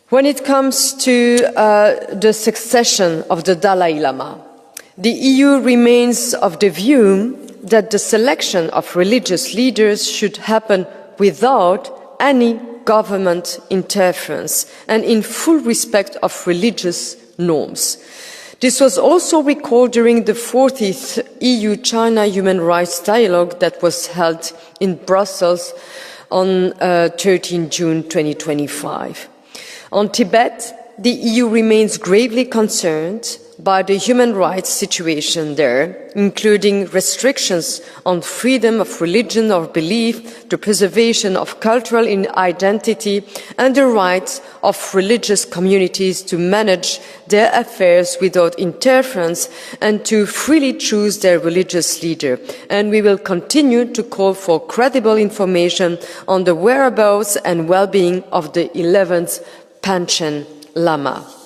When it comes to the succession of the Dalai Lama, the EU remains of the view that the selection of religious leaders should happen without any government interference and in full respect of religious norms. This was also recalled during the 40th EU-China Human Rights Dialogue that was held in Brussels on 13 June 2025. On Tibet, the EU remains gravely concerned by the human rights situation there, including restrictions on freedom of religion or belief, the preservation of cultural identity, and the rights of religious communities to manage their affairs without interference and to freely choose their religious leader. And we will continue to call for credible information on the whereabouts and well-being of the 11th Panchen Lama.